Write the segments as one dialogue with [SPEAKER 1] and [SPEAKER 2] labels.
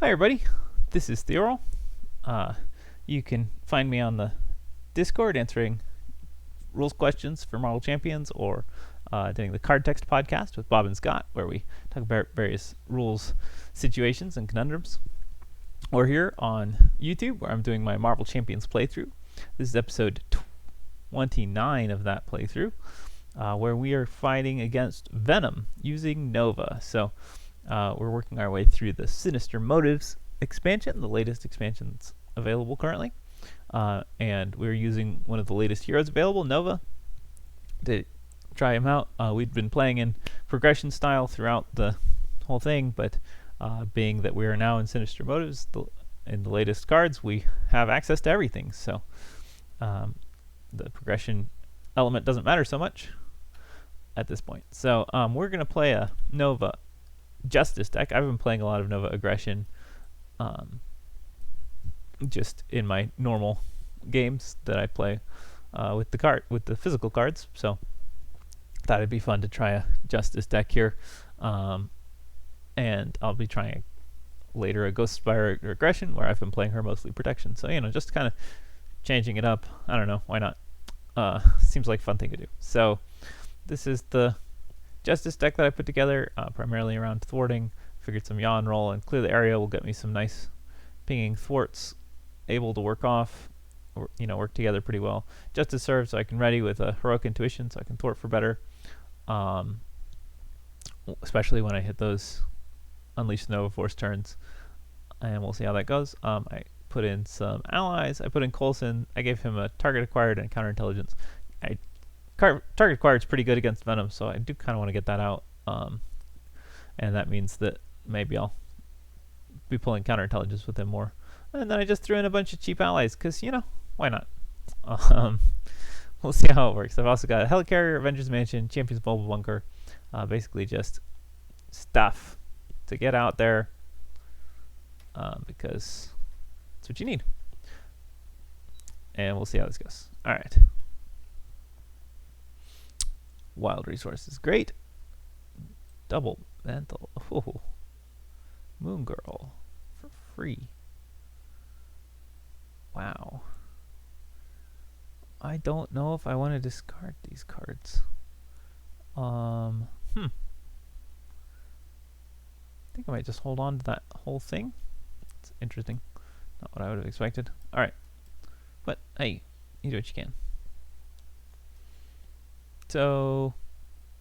[SPEAKER 1] Hi everybody, this is Theorol. You can find me on the Discord answering rules questions for Marvel Champions, or doing the Card Text podcast with Bob and Scott, where we talk about various rules, situations, and conundrums. Or here on YouTube, where I'm doing my Marvel Champions playthrough. This is episode 29 of that playthrough, where we are fighting against Venom using Nova. So we're working our way through the Sinister Motives expansion, the latest expansion that's available currently. And we're using one of the latest heroes available, Nova, to try him out. We've been playing in progression style throughout the whole thing, but being that we are now in Sinister Motives, in the latest cards, we have access to everything. So the progression element doesn't matter so much at this point. So we're going to play a Nova Justice deck. I've been playing a lot of Nova Aggression just in my normal games that I play with the physical cards. So thought it'd be fun to try a Justice deck here. And I'll be trying later a Ghost Spire Aggression, where I've been playing her mostly protection. So, just kind of changing it up. I don't know, why not? Seems like a fun thing to do. So this is the Justice deck that I put together, primarily around thwarting. Figured some yaw and roll and clear the area will get me some nice pinging thwarts, able to work off, or, work together pretty well. Justice serves so I can ready with a Heroic Intuition, so I can thwart for better, especially when I hit those Unleash Nova Force turns, and we'll see how that goes. I put in some allies. I put in Coulson. I gave him a target acquired and counterintelligence. Target acquired is pretty good against Venom, so I do kind of want to get that out. And that means that maybe I'll be pulling counterintelligence with him more. And then I just threw in a bunch of cheap allies, because, why not? We'll see how it works. I've also got a Helicarrier, Avengers Mansion, Champions Mobile Bunker. Basically just stuff to get out there, because that's what you need. And we'll see how this goes. All right. Wild resources, great. Double mental. Oh. Moon Girl for free. Wow. I don't know if I want to discard these cards. I think I might just hold on to that whole thing. It's interesting. Not what I would have expected. Alright. But, hey, you do what you can. So,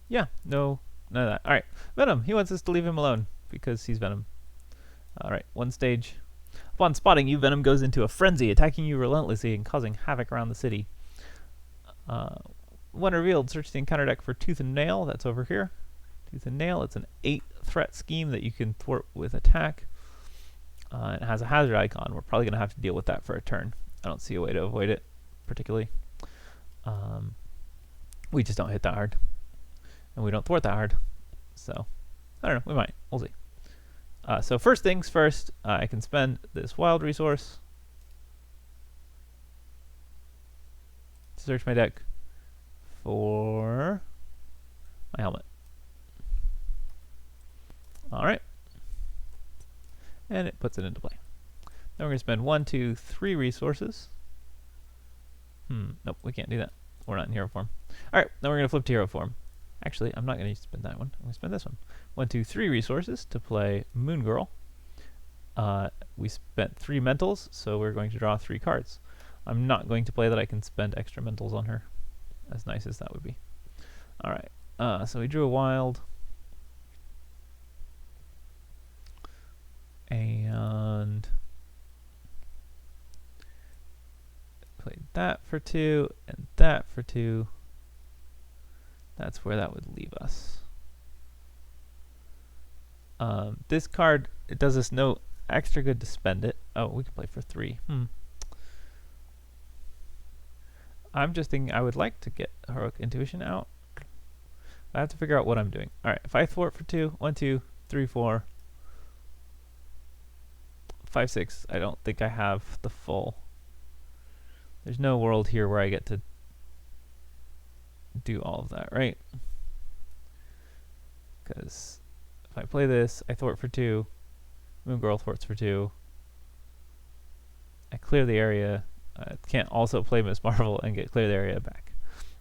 [SPEAKER 1] yeah, no, none of that. Alright, Venom. He wants us to leave him alone because he's Venom. Alright, one stage. Upon spotting you, Venom goes into a frenzy, attacking you relentlessly and causing havoc around the city. When revealed, search the encounter deck for Tooth and Nail. That's over here. Tooth and Nail. It's an 8-threat scheme that you can thwart with attack. It has a hazard icon. We're probably going to have to deal with that for a turn. I don't see a way to avoid it, particularly. We just don't hit that hard. And we don't thwart that hard. So, I don't know. We might. We'll see. So first things first, I can spend this wild resource to search my deck for my helmet. Alright. And it puts it into play. Then we're going to spend 1, 2, 3 resources. Nope, we can't do that. We're not in hero form. Alright, then we're going to flip to hero form. Actually, I'm not going to spend that one. I'm going to spend this one. 1, 2, 3 resources to play Moon Girl. We spent 3 mentals, so we're going to draw 3 cards. I'm not going to play that I can spend extra mentals on her, as nice as that would be. Alright, so we drew a wild. And played that for 2, and that for 2. That's where that would leave us. This card, it does us no extra good to spend it. Oh, we can play for 3. I'm just thinking I would like to get Heroic Intuition out. I have to figure out what I'm doing. Alright, if I thwart for 2, 1, 2, 3, 4, 5, 6, I don't think I have the full. There's no world here where I get to do all of that, right? Because if I play this, I thwart for 2, Moon Girl thwarts for 2. I clear the area. I can't also play Miss Marvel and clear the area back.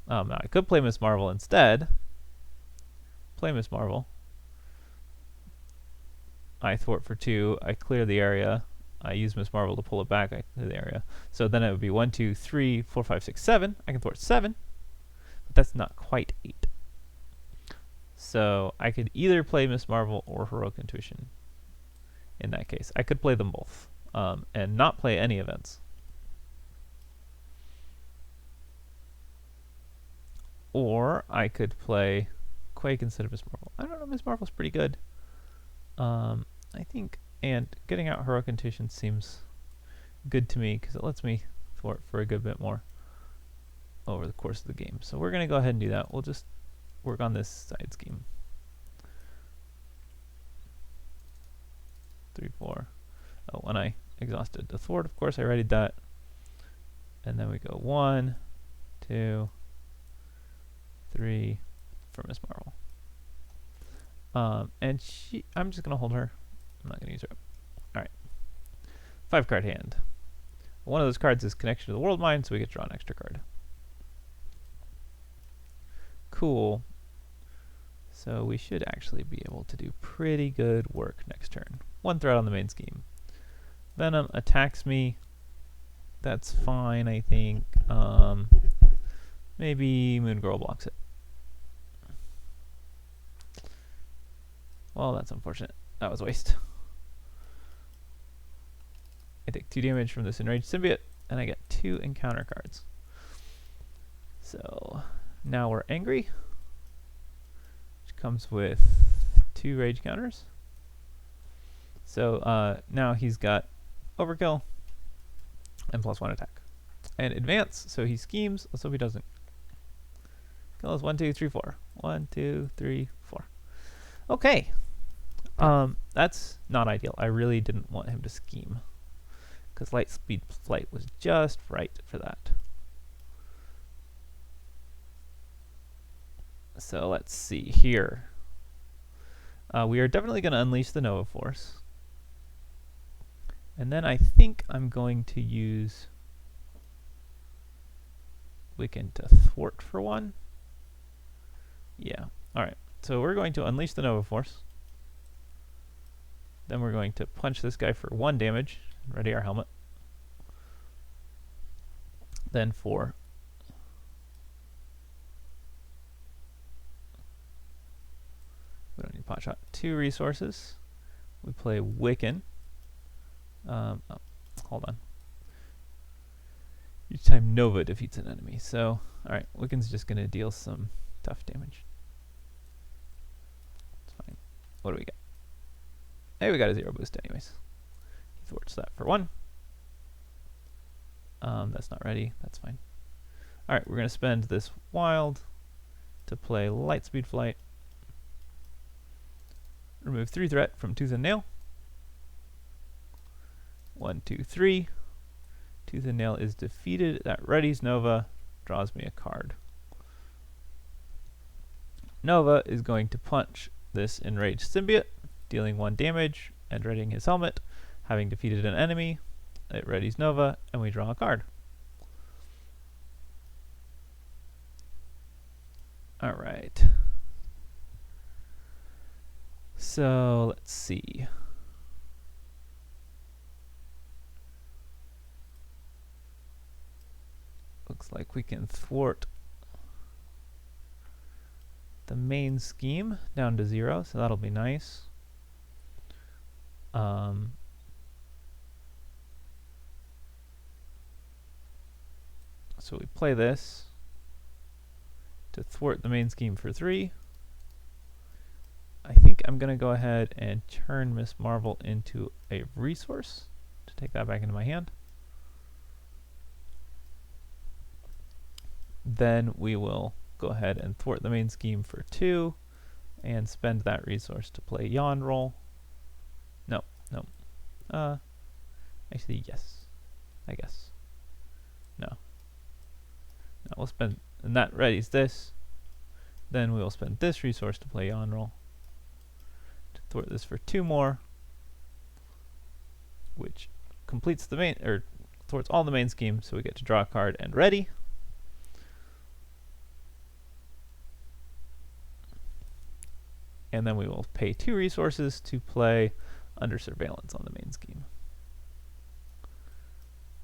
[SPEAKER 1] Now I could play Miss Marvel instead. Play Miss Marvel. I thwart for 2. I clear the area. I use Miss Marvel to pull it back. I clear the area. So then it would be 1, 2, 3, 4, 5, 6, 7. I can thwart 7, but that's not quite 8. So I could either play Miss Marvel or Heroic Intuition. In that case, I could play them both and not play any events. Or I could play Quake instead of Miss Marvel. I don't know, Miss Marvel's pretty good. I think, and getting out Heroic Intuition seems good to me because it lets me thwart for a good bit more over the course of the game. So we're going to go ahead and do that. We'll just work on this side scheme. 3, 4. Oh, when I exhausted the thwart, of course, I readied that. And then we go 1, 2, 3 for Miss Marvel. And I'm just going to hold her. I'm not going to use her up. Alright. 5 card hand. One of those cards is Connection to the World Mind, so we get to draw an extra card. Cool. So we should actually be able to do pretty good work next turn. 1 threat on the main scheme. Venom attacks me. That's fine, I think. Maybe Moon Girl blocks it. Well, that's unfortunate. That was a waste. I take 2 damage from this Enraged Symbiote, and I get 2 encounter cards. So now we're angry, which comes with 2 rage counters. So now he's got Overkill and +1 attack. And Advance, so he schemes. Let's hope he doesn't. Kills 1, 2, 3, 4. 1, 2, 3, 4. Okay. That's not ideal. I really didn't want him to scheme, because Light Speed Flight was just right for that. So let's see here. We are definitely going to unleash the Nova Force. And then I think I'm going to use Wiccan to thwart for 1. Yeah. Alright. So we're going to unleash the Nova Force. Then we're going to punch this guy for 1 damage. Ready our helmet. Then for we don't need pot shot. 2 resources. We play Wiccan. Oh, hold on. Each time Nova defeats an enemy. So, alright, Wiccan's just going to deal some tough damage. It's fine. What do we got? Hey, we got a 0 boost anyways. He thwarts that for 1. That's not ready. That's fine. Alright, we're going to spend this wild to play Lightspeed Flight. Remove 3 threat from Tooth and Nail. 1, 2, 3. Tooth and Nail is defeated. That readies Nova, draws me a card. Nova is going to punch this Enraged Symbiote, dealing 1 damage and readying his helmet. Having defeated an enemy, it readies Nova, and we draw a card. Alright. So, let's see. Looks like we can thwart the main scheme down to 0, so that'll be nice. So we play this to thwart the main scheme for 3. I think I'm going to go ahead and turn Miss Marvel into a resource to take that back into my hand. Then we will go ahead and thwart the main scheme for 2 and spend that resource to play Yawn Roll. No. Actually, yes. I guess. No, we'll spend, and that readies this. Then we will spend this resource to play Yawn Roll to thwart this for 2 more. completes the main, or towards all the main scheme, so we get to draw a card and ready. And then we will pay 2 resources to play Under Surveillance on the main scheme.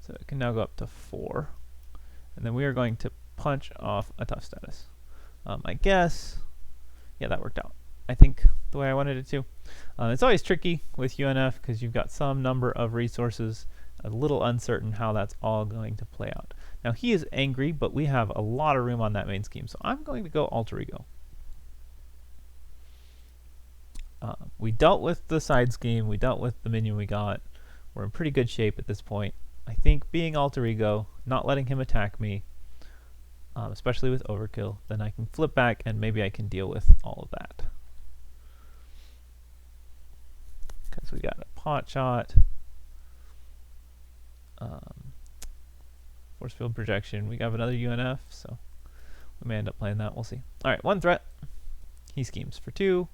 [SPEAKER 1] So it can now go up to 4. And then we are going to punch off a tough status. I guess, yeah, that worked out, I think, the way I wanted it to. It's always tricky with UNF because you've got some number of resources, a little uncertain how that's all going to play out. Now he is angry, but we have a lot of room on that main scheme, so I'm going to go Alter Ego. We dealt with the side scheme, we dealt with the minion we got. We're in pretty good shape at this point. I think being Alter Ego, not letting him attack me, especially with Overkill, then I can flip back and maybe I can deal with all of that. Because we got a pot shot, force field projection. We have another UNF, so we may end up playing that. We'll see. All right, 1 threat. He schemes for 2,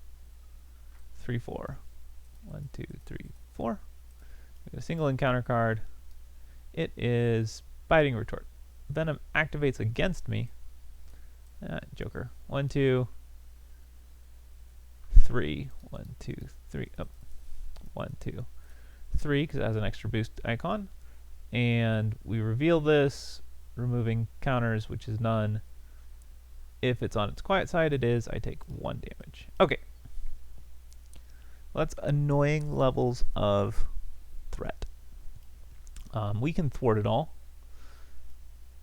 [SPEAKER 1] 3, 4. 1, 2, 3, 4. We get a single encounter card. It is Biting Retort. Venom activates against me. Joker. 1, 2, 3. 1, 2, 3. Oh. 1, 2, 3, because it has an extra boost icon. And we reveal this, removing counters, which is none. If it's on its quiet side, it is. I take 1 damage. Okay. Well, that's annoying levels of threat. We can thwart it all,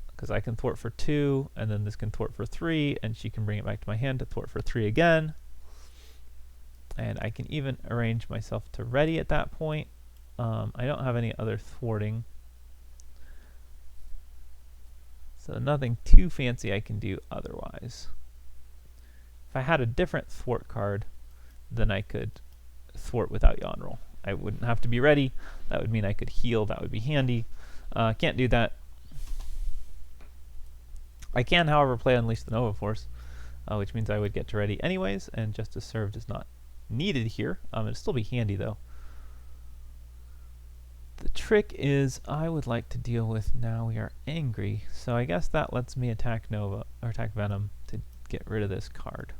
[SPEAKER 1] because I can thwart for 2, and then this can thwart for 3, and she can bring it back to my hand to thwart for 3 again. And I can even arrange myself to ready at that point. I don't have any other thwarting, so nothing too fancy I can do otherwise. If I had a different thwart card, then I could thwart without yawn roll. I wouldn't have to be ready. That would mean I could heal. That would be handy. Can't do that. I can, however, play Unleash the Nova Force, which means I would get to ready anyways, and Justice Served is not needed here. It'd still be handy though. The trick is I would like to deal with, now we are angry, so I guess that lets me attack Nova, or attack Venom to get rid of this card.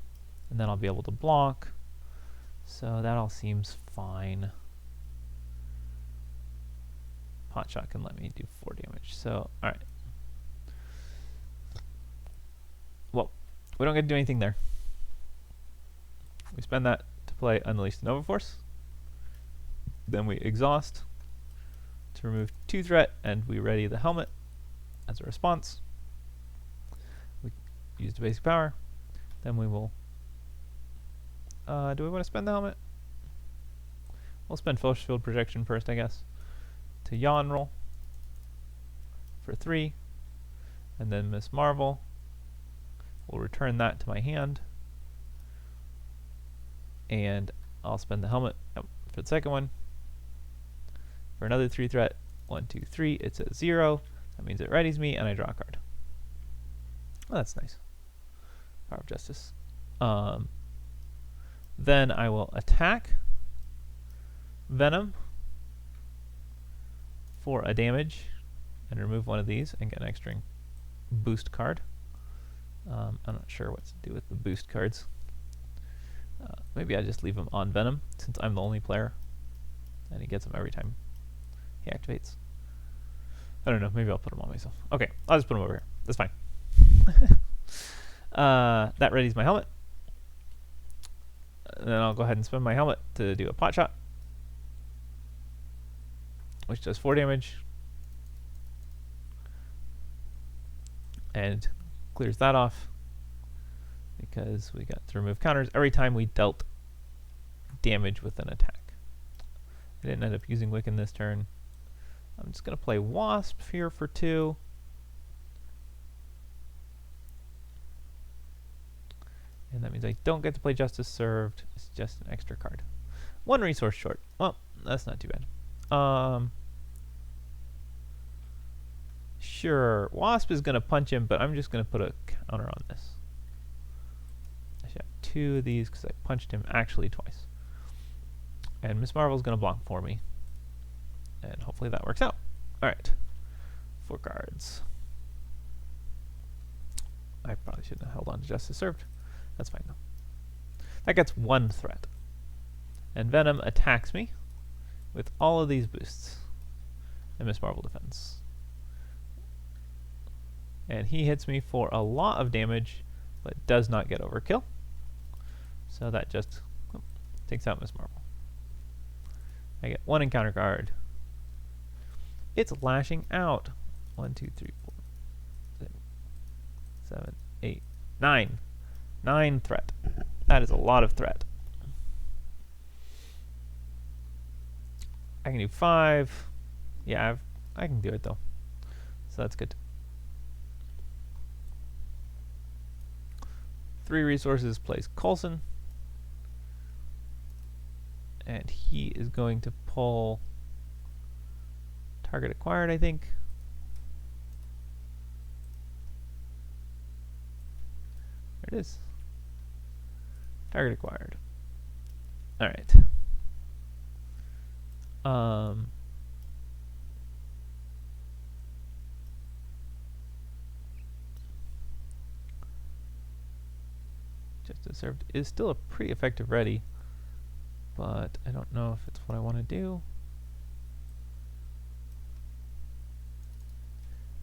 [SPEAKER 1] And then I'll be able to block. So that all seems fine. Potshot can let me do 4 damage. So, alright. Well, we don't get to do anything there. We spend that to play Unleash the Nova Force. Then we exhaust to remove 2 threat, and we ready the helmet as a response. We use the basic power. Then we will... do we want to spend the helmet? We'll spend Force Field Projection first, I guess. To yawn roll for 3, and then Miss Marvel. We'll return that to my hand, and I'll spend the helmet for the second one for another 3 threat. 1, 2, 3. It's at 0. That means it readies me, and I draw a card. Oh, that's nice. Power of Justice. Then I will attack Venom for a damage and remove one of these and get an extra boost card. I'm not sure what to do with the boost cards. Maybe I just leave them on Venom since I'm the only player and he gets them every time he activates. I don't know, maybe I'll put them on myself. Okay, I'll just put them over here. That's fine. That readies my helmet. And then I'll go ahead and spend my helmet to do a pot shot, which does 4 damage and clears that off because we got to remove counters every time we dealt damage with an attack. I didn't end up using Wiccan this turn. I'm just going to play Wasp here for 2. And that means I don't get to play Justice Served. It's just an extra card. 1 resource short. Well, that's not too bad. Sure, Wasp is going to punch him, but I'm just going to put a counter on this. I should have 2 of these because I punched him actually twice. And Miss Marvel's going to block for me. And hopefully that works out. Alright. 4 cards. I probably shouldn't have held on to Justice Served. That's fine though. That gets 1 threat. And Venom attacks me with all of these boosts. And Miss Marvel defends. And he hits me for a lot of damage, but does not get overkill. So that just takes out Miss Marvel. I get 1 encounter card. It's lashing out. 1, 2, 3, 4, 6, 7, 8, 9. 9 threat. That is a lot of threat. I can do 5. Yeah, I can do it though. So that's good. 3 resources plays Coulson. And he is going to pull target acquired, I think. There it is. Target acquired. Alright. Justice Served is still a pretty effective ready, but I don't know if it's what I want to do.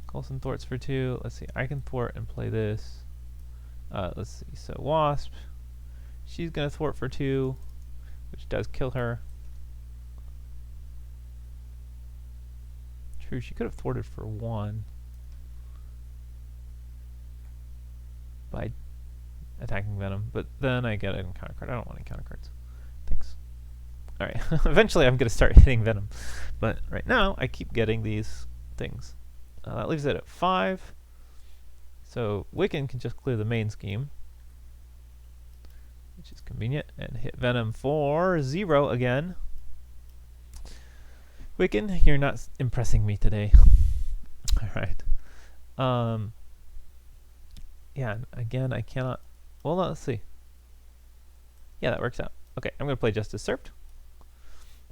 [SPEAKER 1] Coulson thwarts for 2. Let's see, I can thwart and play this. Let's see, so Wasp. She's going to thwart for 2, which does kill her. True, she could have thwarted for 1 by attacking Venom, but then I get an encounter card. I don't want encounter cards. Thanks. Alright, eventually I'm going to start hitting Venom, but right now I keep getting these things. That leaves it at 5. So Wiccan can just clear the main scheme, which is convenient, and hit Venom for 0 again. Wiccan, you're not impressing me today. Alright. Yeah, again, I cannot... Well, no, let's see. Yeah, that works out. Okay, I'm going to play Justice Served.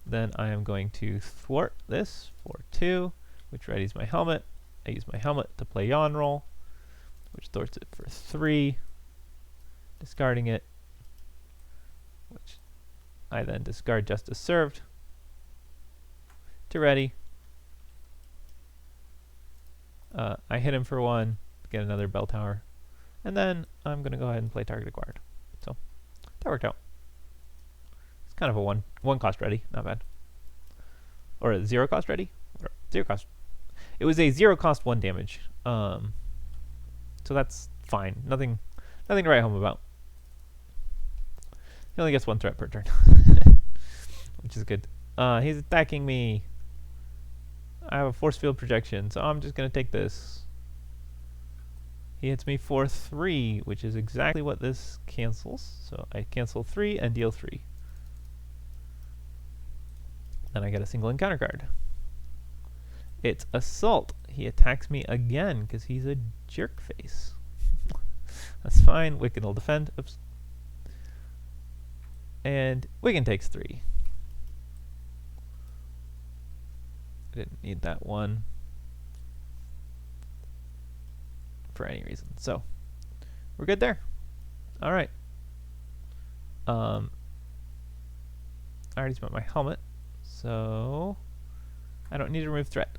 [SPEAKER 1] Then I am going to thwart this for 2, which readies my helmet. I use my helmet to play Yawn Roll, which thwarts it for 3, discarding it, which I then discard Justice Served to ready. I hit him for 1, get another bell tower, and then I'm going to go ahead and play target acquired. So that worked out. It's kind of a one cost ready, not bad. Or a 0 cost ready? 0 cost. It was a 0 cost 1 damage. So that's fine. Nothing to write home about. He only gets 1 threat per turn, which is good. He's attacking me. I have a force field projection, so I'm just going to take this. He hits me for 3, which is exactly what this cancels. So I cancel 3 and deal 3. Then I get a single encounter card. It's Assault. He attacks me again because he's a jerk face. That's fine. Wiccan will defend. Oops. And Wiccan takes 3. I didn't need that 1 for any reason. So we're good there. All right. I already spent my helmet, so I don't need to remove threat.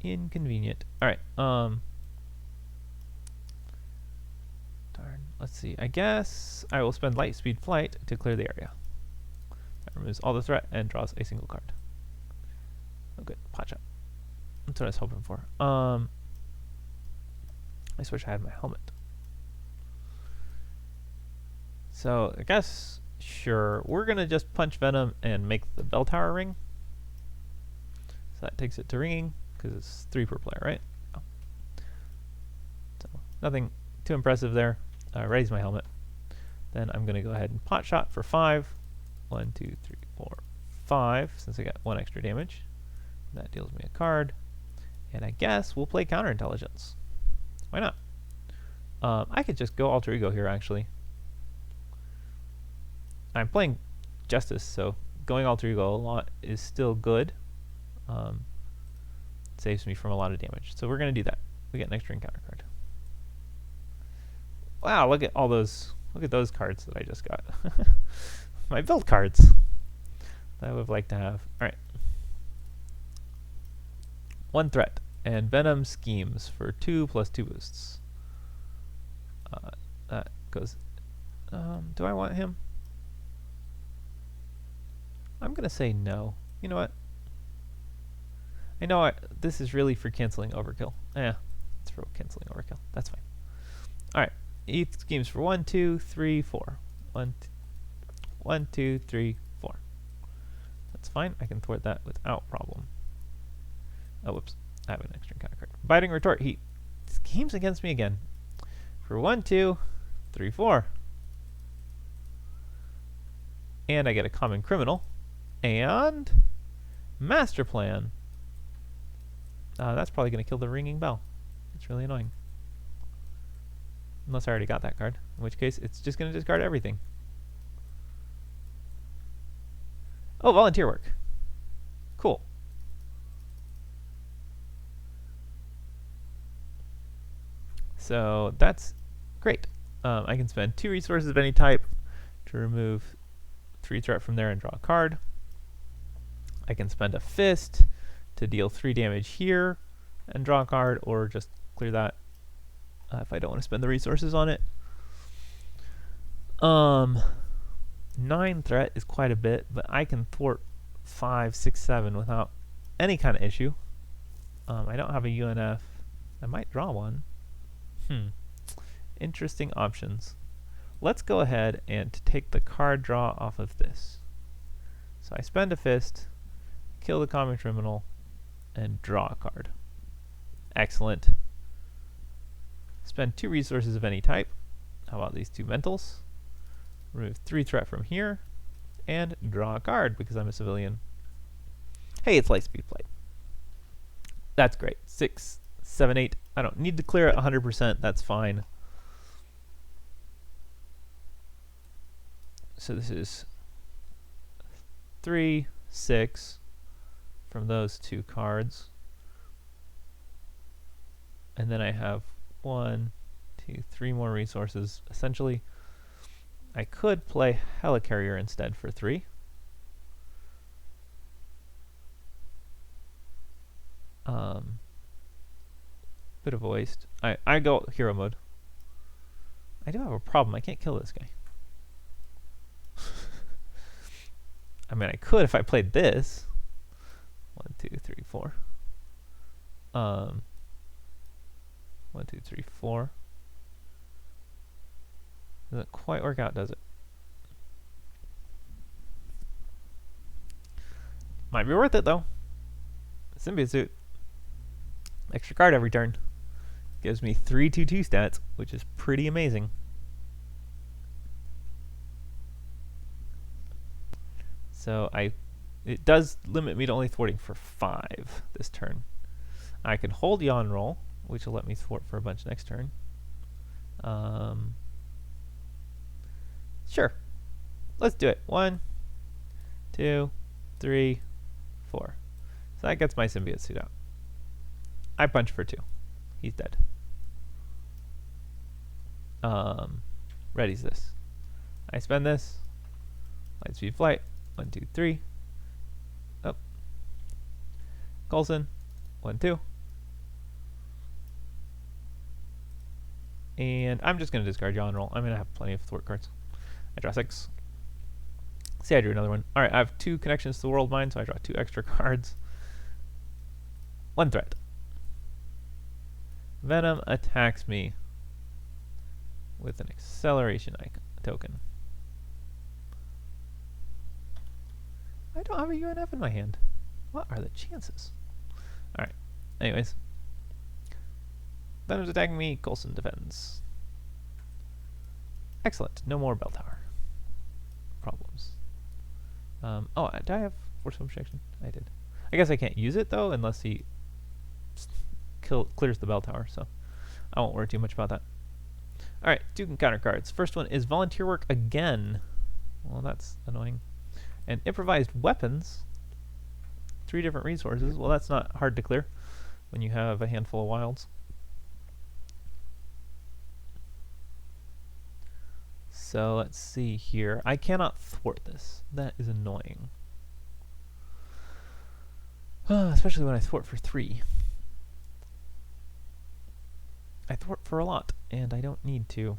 [SPEAKER 1] Inconvenient. All right. Darn. Let's see. I guess I will spend light speed flight to clear the area. That removes all the threat and draws a single card. Oh, good. Pot shot. That's what I was hoping for. I just wish I had my helmet. So I guess, sure, we're going to just punch Venom and make the bell tower ring. So that takes it to ringing, because it's 3 per player, right? Oh. So nothing too impressive there. Raise my helmet. Then I'm going to go ahead and pot shot for 5. 1, 2, 3, 4, 5, since I got 1 extra damage. That deals me a card. And I guess we'll play Counterintelligence. Why not? I could just go Alter Ego here, actually. I'm playing Justice, so going alter ego a lot is still good. Saves me from a lot of damage. So we're going to do that. We get an extra encounter card. Wow, look at all those. Look at those cards that I just got. My build cards that I would have liked to have. Alright. 1 threat. And Venom schemes for 2+2 boosts. That goes... do I want him? I'm going to say no. You know what? I know this is really for canceling overkill. Yeah, it's for canceling overkill. That's fine. Alright. He schemes for 1, 2, 3, 4. 1, 2, 3, 4. That's fine. I can thwart that without problem. Oh, whoops. I have an extra encounter card. Biting Retort. He schemes against me again. For 1, 2, 3, 4. And I get a Common Criminal. And Master Plan. That's probably going to kill the Ringing Bell. It's really annoying. Unless I already got that card. In which case, it's just going to discard everything. Oh, Volunteer Work. Cool. So that's great. I can spend 2 resources of any type to remove 3 threat from there and draw a card. I can spend a fist to deal 3 damage here and draw a card, or just clear that if I don't want to spend the resources on it. 9 threat is quite a bit, but I can thwart 5, 6, 7 without any kind of issue. I don't have a UNF. I might draw one. Interesting options. Let's go ahead and take the card draw off of this. So I spend a fist, kill the Common Criminal, and draw a card. Excellent. Spend 2 resources of any type. How about these 2 mentals? Remove 3 threat from here, and draw a card because I'm a civilian. Hey, it's Lightspeed Plate. That's great. 6, 7, 8. I don't need to clear it 100%. That's fine. So this is 3, 6 from those 2 cards. And then I have 1, 2, 3 more resources. Essentially, I could play Helicarrier instead for 3. Bit of a waste. I go hero mode. I do have a problem. I can't kill this guy. I mean, I could if I played this. 1, 2, 3, 4. 1, 2, 3, 4. Doesn't quite work out, does it? Might be worth it though. Symbiote Suit. Extra card every turn. Gives me 3 2/2 stats, which is pretty amazing. So it does limit me to only thwarting for 5 this turn. I can hold Yawn Roll, which will let me thwart for a bunch next turn. Sure. Let's do it. 1, 2, 3, 4. So that gets my Symbiote Suit out. I punch for 2. He's dead. Ready's this. I spend this. Lightspeed Flight. 1, 2, 3. Up. Coulson. 1, 2. And I'm just going to discard Yawn Roll. I'm going to have plenty of thwart cards. I draw 6. See, I drew another one. Alright, I have 2 connections to the World Mine, so I draw 2 extra cards. 1 threat. Venom attacks me with an acceleration token. I don't have a UNF in my hand. What are the chances? Alright, anyways. Venom's attacking me, Coulson defends. Excellent, no more bell tower problems. Oh, did I have force of objection? I did. I guess I can't use it though unless he clears the bell tower, so I won't worry too much about that. Alright, 2 encounter cards. First one is Volunteer Work again. Well, that's annoying. And improvised weapons, 3 different resources. Well, that's not hard to clear when you have a handful of wilds. So let's see here. I cannot thwart this. That is annoying. Especially when I thwart for 3. I thwart for a lot, and I don't need to.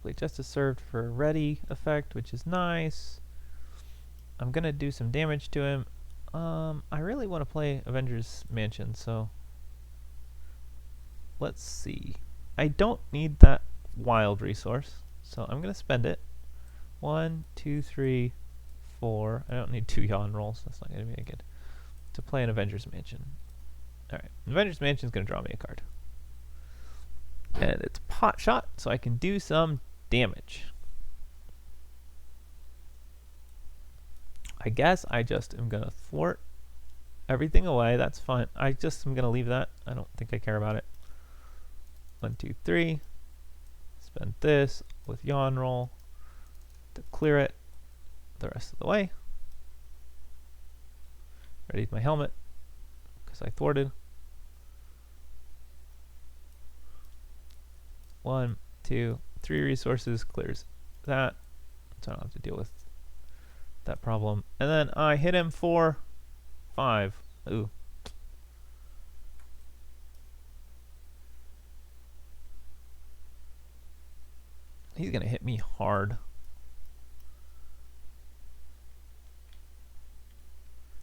[SPEAKER 1] Play Justice served for a ready effect, which is nice. I'm going to do some damage to him. I really want to play Avengers Mansion, so let's see. I don't need that wild resource, so I'm going to spend it. 1, 2, 3, 4. I don't need 2 yawn rolls. That's not going to be any good. To play an Avengers Mansion. Alright, Avengers Mansion is going to draw me a card. And it's pot shot, so I can do some damage. I guess I just am going to thwart everything away. That's fine. I just am going to leave that. I don't think I care about it. 1, 2, 3. Spend this with yawn roll to clear it the rest of the way. Ready my helmet because I thwarted. 1, 2, 3 resources clears that, so I don't have to deal with that problem. And then I hit him for 5. Ooh. He's gonna hit me hard.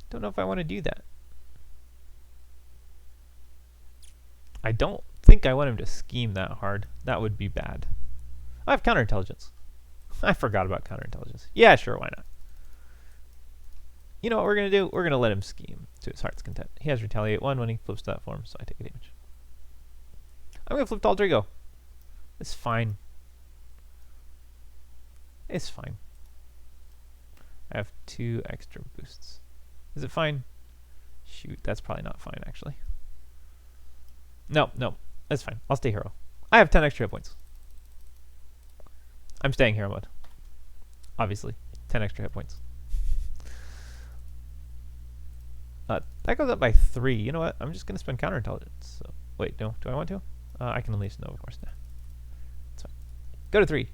[SPEAKER 1] Don't know if I want to do that. I don't think I want him to scheme that hard. That would be bad. I have counterintelligence. I forgot about counterintelligence. Yeah, sure, why not? You know what we're going to do? We're going to let him scheme to his heart's content. He has Retaliate 1 when he flips to that form, so I take a damage. I'm going to flip to Alter Ego. It's fine. It's fine. I have 2 extra boosts. Is it fine? Shoot, that's probably not fine, actually. No, that's fine. I'll stay hero. I have 10 extra hit points. I'm staying hero mode. Obviously, 10 extra hit points. That goes up by 3. You know what? I'm just going to spend counterintelligence. So, wait, no. Do I want to? I can unleash Nova Force now. That's fine. Go to 3.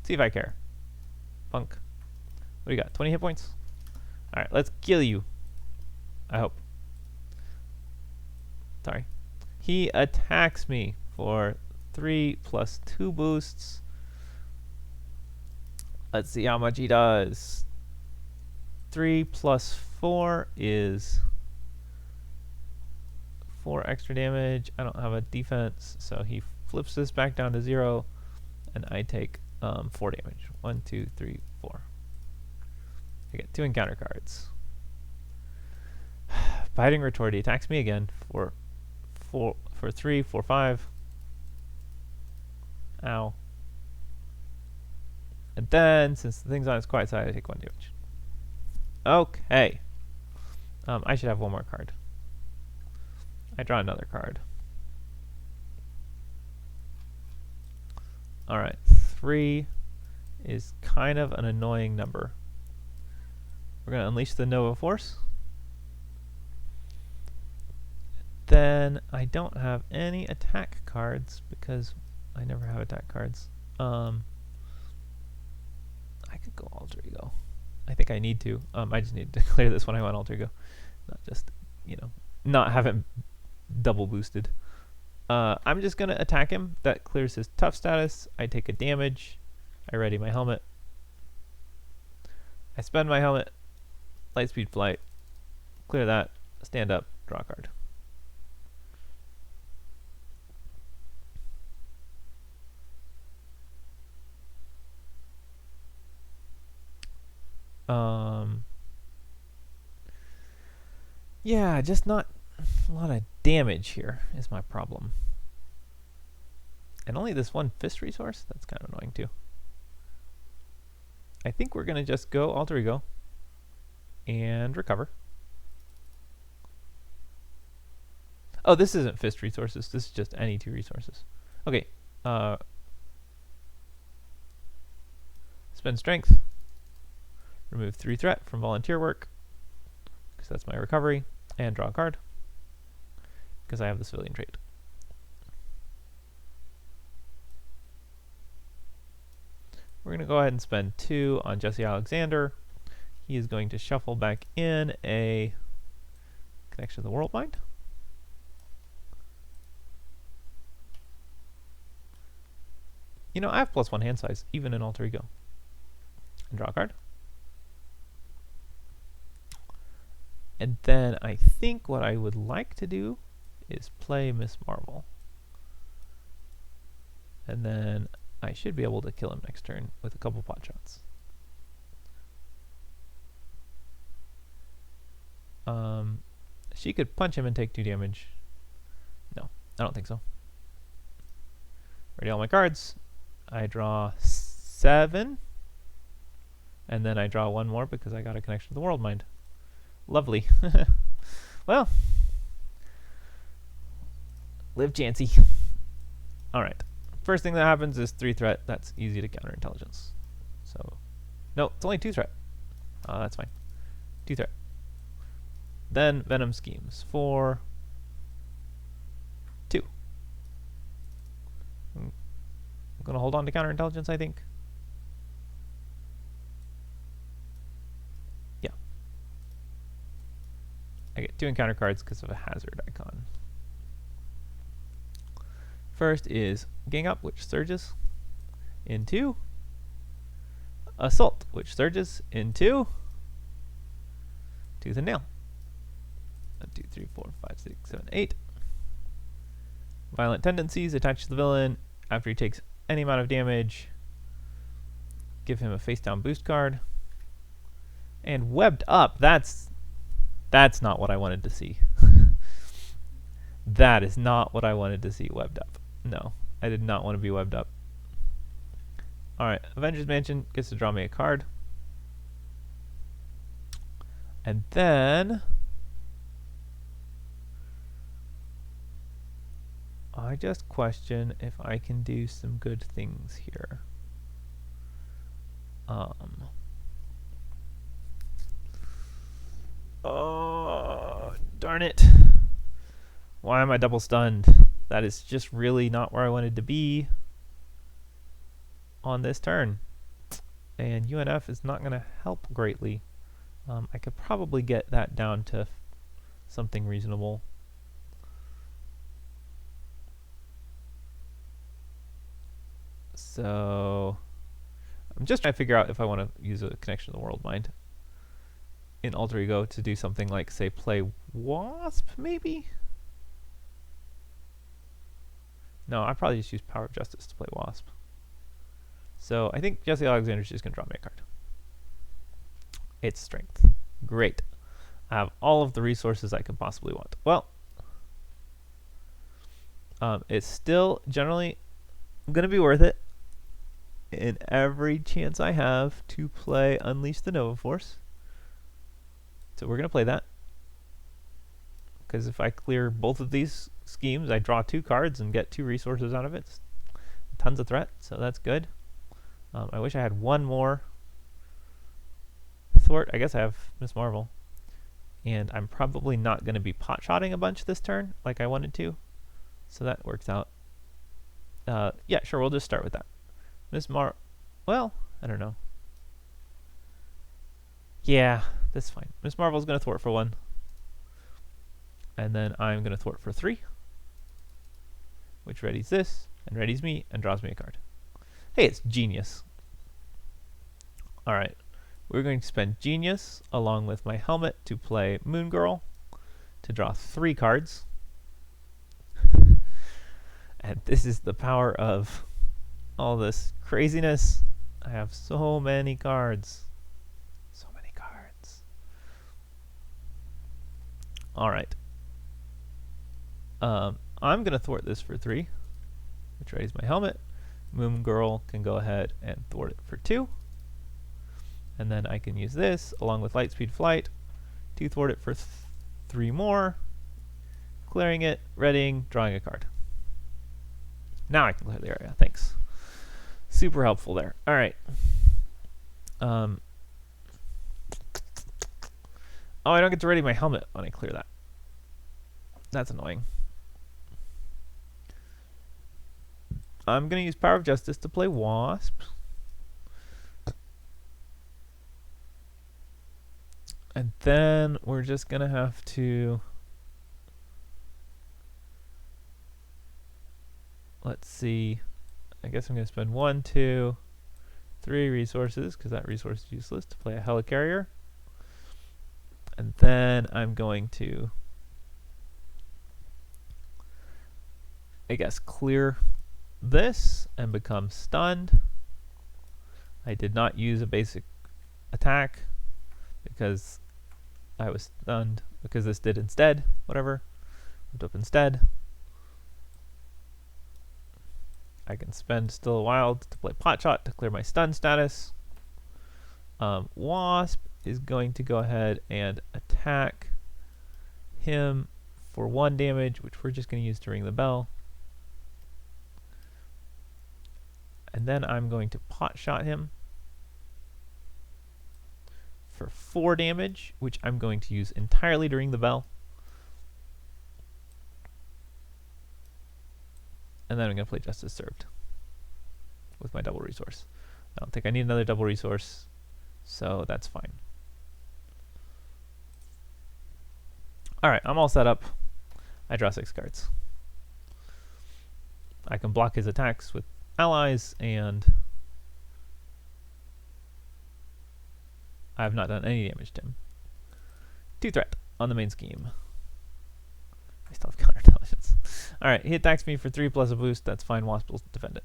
[SPEAKER 1] See if I care. Punk. What do you got? 20 hit points? Alright, let's kill you. I hope. Sorry. He attacks me for 3 plus 2 boosts. Let's see how much he does. 3 plus 4 is 4 extra damage. I don't have a defense, so he flips this back down to 0, and I take 4 damage. 1, 2, 3, 4. I get 2 encounter cards. Biting Retort. He attacks me again for 3, 4, 5. Ow. And then, since the thing's on its quiet side, I take 1 damage. Okay. I should have 1 more card. I draw another card. Alright, 3 is kind of an annoying number. We're going to unleash the Nova Force. Then I don't have any attack cards because I never have attack cards. I could go Alter Ego. I think I need to. I just need to clear this when I want Alter Ego. Not just, not have it double boosted. I'm just going to attack him. That clears his tough status. I take a damage. I ready my helmet. I spend my helmet. Lightspeed flight. Clear that. Stand up. Draw a card. Yeah, just not a lot of damage here is my problem. And only this 1 fist resource? That's kind of annoying too. I think we're going to just go Alter Ego and recover. Oh, this isn't fist resources. This is just any 2 resources. Okay. Spend strength. Remove 3 threat from volunteer work, because that's my recovery, and draw a card, because I have the civilian trait. We're going to go ahead and spend 2 on Jesse Alexander. He is going to shuffle back in a Connection to the World Mind. You know, I have +1 hand size, even in Alter Ego. And draw a card. And then I think what I would like to do is play Miss Marvel. And then I should be able to kill him next turn with a couple pot shots. She could punch him and take 2 damage. No, I don't think so. Ready all my cards. I draw 7. And then I draw 1 more because I got a Connection to the World Mind. Lovely. Well, live chancy. Alright. First thing that happens is 3 threat. That's easy to counter intelligence. So, no, it's only 2 threat. That's fine. 2 threat. Then Venom schemes for 2. I'm going to hold on to counterintelligence, I think. Yeah. I get 2 encounter cards because of a hazard icon. First is Gang Up, which surges into Assault, which surges into Tooth and Nail. 1, 2, 3, 4, 5, 6, 7, 8. Violent tendencies attached to the villain. After he takes any amount of damage, give him a face down boost card. And Webbed Up, that's not what I wanted to see. That is not what I wanted to see webbed up. No, I did not want to be webbed up. Alright, Avengers Mansion gets to draw me a card. And then I just question if I can do some good things here. Oh, darn it. Why am I double stunned? That is just really not where I wanted to be on this turn. And UNF is not going to help greatly. I could probably get that down to something reasonable. So I'm just trying to figure out if I want to use a Connection to the World Mind in Alter Ego to do something like, say, play Wasp, maybe? No, I probably just use Power of Justice to play Wasp. So I think Jesse Alexander's just going to draw me a card. It's Strength. Great. I have all of the resources I could possibly want. Well, it's still generally going to be worth it in every chance I have to play Unleash the Nova Force. So we're going to play that. Because if I clear both of these schemes, I draw 2 cards and get 2 resources out of it. It's tons of threat, so that's good. I wish I had one more thwart. I guess I have Miss Marvel. And I'm probably not going to be pot-shotting a bunch this turn like I wanted to. So that works out. Yeah, sure, we'll just start with that. Well, I don't know. Yeah, that's fine. Miss Marvel's going to thwart for 1. And then I'm going to thwart for 3. Which readies this, and readies me, and draws me a card. Hey, it's Genius. Alright, we're going to spend Genius along with my helmet to play Moon Girl to draw 3 cards. And this is the power of all this craziness. I have so many cards. So many cards. Alright. I'm going to thwart this for 3, which readies my helmet. Moon Girl can go ahead and thwart it for 2. And then I can use this along with Lightspeed Flight to thwart it for 3 more. Clearing it, readying, drawing a card. Now I can clear the area. Thanks. Super helpful there. All right. Oh, I don't get to ready my helmet when I clear that. That's annoying. I'm going to use Power of Justice to play Wasp. And then we're just going to have to... Let's see. I guess I'm going to spend 1, 2, 3 resources, because that resource is useless, to play a helicarrier. And then I'm going to, I guess, clear this and become stunned. I did not use a basic attack because I was stunned, because this did instead. Whatever. Moved up instead. I can spend Still a Wild to play Potshot to clear my stun status. Wasp is going to go ahead and attack him for 1 damage, which we're just going to use to ring the bell. And then I'm going to Potshot him for 4 damage, which I'm going to use entirely to ring the bell. And then I'm going to play Justice Served with my double resource. I don't think I need another double resource, so that's fine. Alright, I'm all set up. I draw 6 cards. I can block his attacks with allies, and I have not done any damage to him. 2 threat on the main scheme. I still have counterintelligence. Alright, he attacks me for 3 plus a boost. That's fine. Wasp will defend it.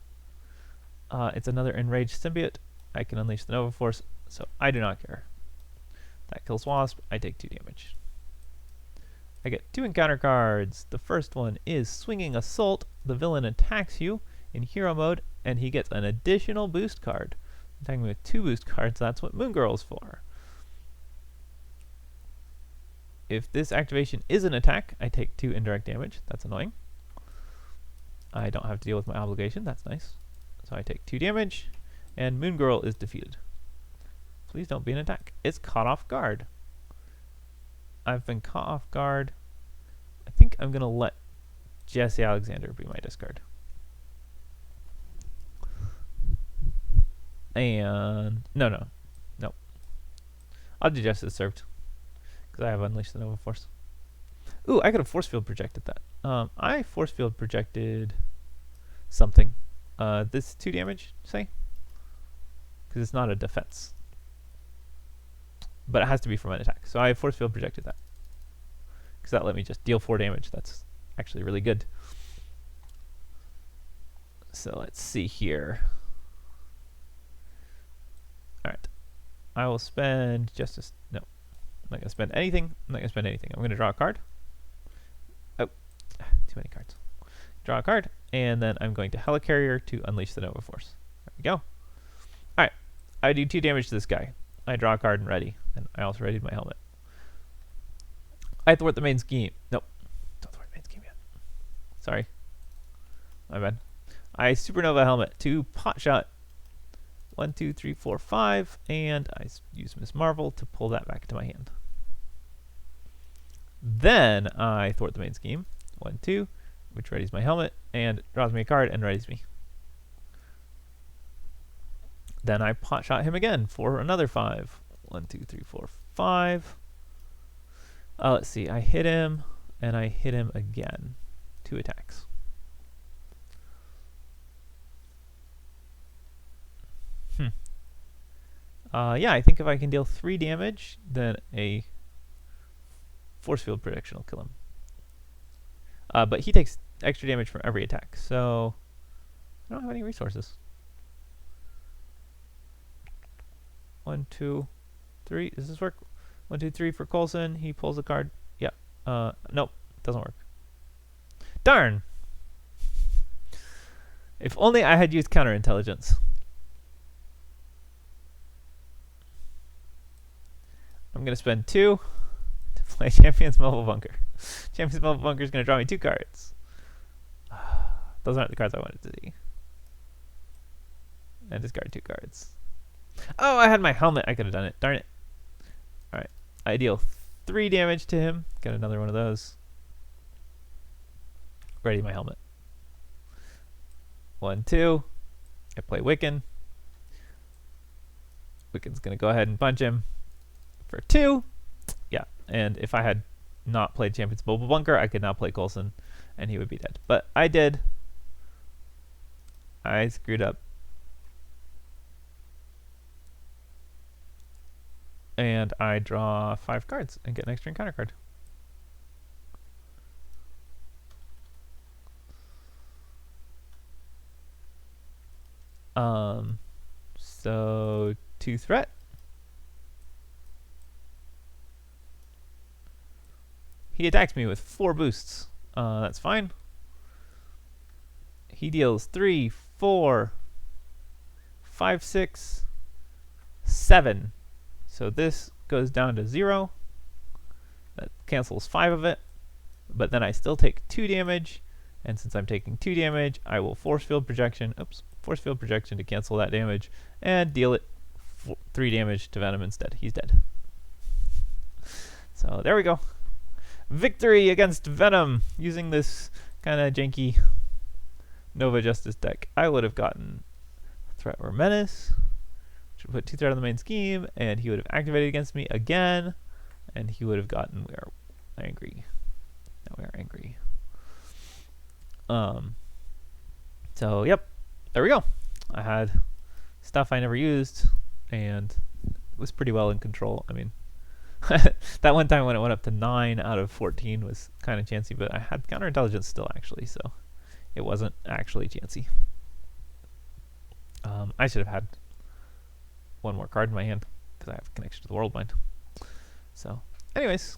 [SPEAKER 1] It's another enraged symbiote. I can unleash the Nova Force, so I do not care. That kills Wasp. I take 2 damage. I get 2 encounter cards. The first one is Swinging Assault. The villain attacks you in hero mode, and he gets an additional boost card. Attacking me with 2 boost cards. That's what Moon Girl is for. If this activation is an attack, I take 2 indirect damage. That's annoying. I don't have to deal with my obligation. That's nice. So I take 2 damage, and Moon Girl is defeated. Please don't be an attack. It's caught off guard. I've been caught off guard. I think I'm going to let Jesse Alexander be my discard. And no. I'll do Justice Served, because I have Unleashed the Nova Force. Ooh, I could have Force Field projected that. I Force Field projected something. This 2 damage, say? Because it's not a defense. But it has to be from an attack. So I Force Field projected that. Because that let me just deal 4 damage. That's actually really good. So let's see here. Alright. I will spend Justice... No. I'm not going to spend anything. I'm not going to spend anything. I'm going to draw a card. Oh. Too many cards. Draw a card. And then I'm going to Helicarrier to unleash the Nova Force. There we go. Alright. I do 2 damage to this guy. I draw a card and ready. And I also readied my helmet. I thwart the main scheme. Nope. Don't thwart the main scheme yet. Sorry. My bad. I Supernova Helmet to Potshot. 1, 2, 3, 4, 5. And I use Miss Marvel to pull that back to my hand. Then I thwart the main scheme. 1, 2. Which readies my helmet. And draws me a card and readies me. Then I Potshot him again for another 5. 1, 2, 3, 4, 5. Let's see. I hit him, and I hit him again. 2 attacks. Yeah, I think if I can deal 3 damage, then a Force Field protection will kill him. But he takes extra damage from every attack, so I don't have any resources. 1, 2, 3. Does this work? 1, 2, 3 for Coulson. He pulls a card. Yeah. Nope. Doesn't work. Darn! If only I had used counterintelligence. I'm going to spend 2 to play Champion's Mobile Bunker. Champion's Mobile Bunker is going to draw me 2 cards. Those aren't the cards I wanted to see. And discard 2 cards. Oh, I had my helmet. I could have done it. Darn it. Alright. I deal 3 damage to him. Get another one of those. Ready my helmet. 1, 2. I play Wiccan. Wiccan's going to go ahead and punch him for 2. Yeah, and if I had not played Champion's Mobile Bunker, I could now play Coulson, and he would be dead. But I did. I screwed up. And I draw 5 cards and get an extra encounter card. So 2 threat. He attacks me with 4 boosts. That's fine. He deals 3, 4, 5, 6, 7. So this goes down to 0. That cancels 5 of it. But then I still take 2 damage. And since I'm taking 2 damage, I will force field projection. Force field projection to cancel that damage and deal it 3 damage to Venom instead. He's dead. So there we go. Victory against Venom using this kind of janky Nova Justice deck. I would have gotten Threat or Menace, which would put 2 threat on the main scheme, and he would have activated against me again, and he would have gotten We Are Angry. Now We Are Angry. So yep, there we go. I had stuff I never used, and it was pretty well in control. I mean, that one time when it went up to 9 out of 14 was kind of chancy, but I had counterintelligence still actually, so it wasn't actually chancy. I should have had 1 more card in my hand because I have connection to the world mind. So anyways,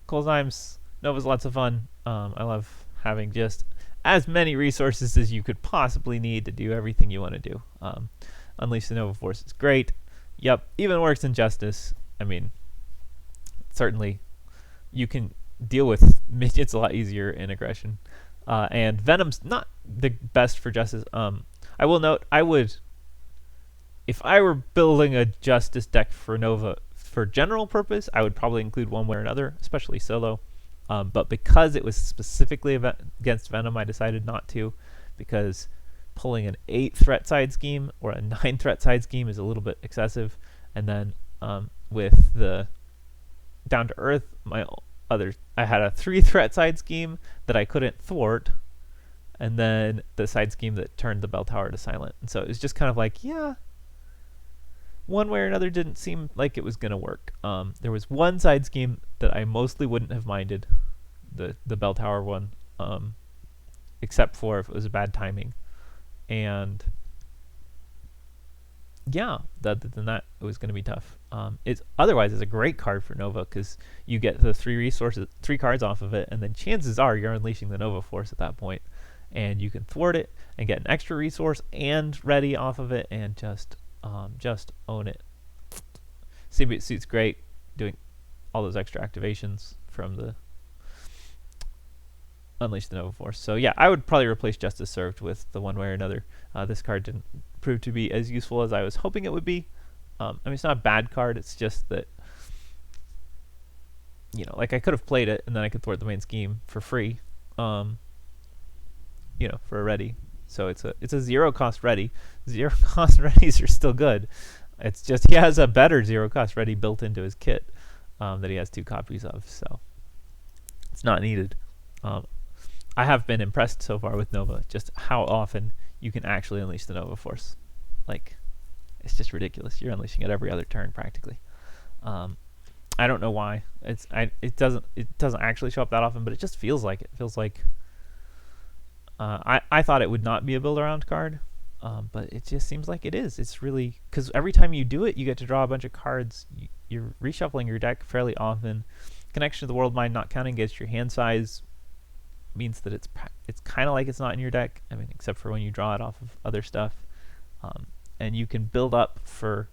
[SPEAKER 1] Colzheim's Nova's lots of fun. I love having just as many resources as you could possibly need to do everything you want to do. Unleash the Nova Force is great. Yep, even works in Justice. I mean, certainly you can deal with midgets a lot easier in Aggression. And Venom's not the best for Justice. I will note, if I were building a Justice deck for Nova for general purpose, I would probably include one way or another, especially solo. But because it was specifically against Venom, I decided not to, because pulling an 8 threat side scheme or a 9 threat side scheme is a little bit excessive. And then with the Down to Earth, I had a 3 threat side scheme that I couldn't thwart, and then the side scheme that turned the bell tower to silent. And so it was just kind of like, yeah, one way or another didn't seem like it was going to work. There was one side scheme that I mostly wouldn't have minded, the bell tower one, except for if it was a bad timing. And yeah, other than that, it was going to be tough. Otherwise, it's a great card for Nova because you get the 3 cards off of it, and then chances are you're unleashing the Nova Force at that point, and you can thwart it and get an extra resource and ready off of it, and just own it. Symbiote Suit's great, doing all those extra activations from the Unleash the Nova Force. So yeah, I would probably replace Justice Served with the one way or another. This card didn't prove to be as useful as I was hoping it would be. I mean, it's not a bad card, it's just that, like I could have played it and then I could thwart the main scheme for free, for a ready. So it's a 0 cost ready. 0 cost readies are still good. It's just he has a better 0 cost ready built into his kit that he has 2 copies of. So it's not needed. I have been impressed so far with Nova, just how often you can actually unleash the Nova Force. Like, it's just ridiculous. You're unleashing it every other turn practically. I don't know why. It doesn't actually show up that often, but it just feels like it. It feels like I thought it would not be a build around card, but it just seems like it is. It's really, because every time you do it, you get to draw a bunch of cards. You're reshuffling your deck fairly often. Connection to the World Mind not counting against your hand size means that it's kind of like it's not in your deck. I mean, except for when you draw it off of other stuff. And you can build up for,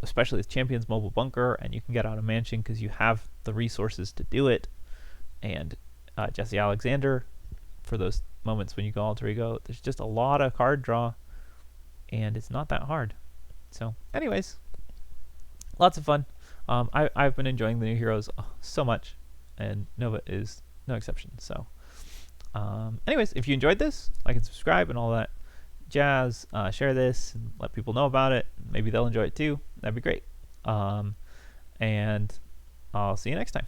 [SPEAKER 1] especially with Champion's Mobile Bunker, and you can get out of Mansion because you have the resources to do it. And Jesse Alexander for those moments when you go alter ego. There's just a lot of card draw, and it's not that hard. So, anyways, lots of fun. I've been enjoying the new heroes so much, and Nova is no exception. So, anyways, if you enjoyed this, like and subscribe and all that jazz. Share this and let people know about it. Maybe they'll enjoy it too. That'd be great. And I'll see you next time.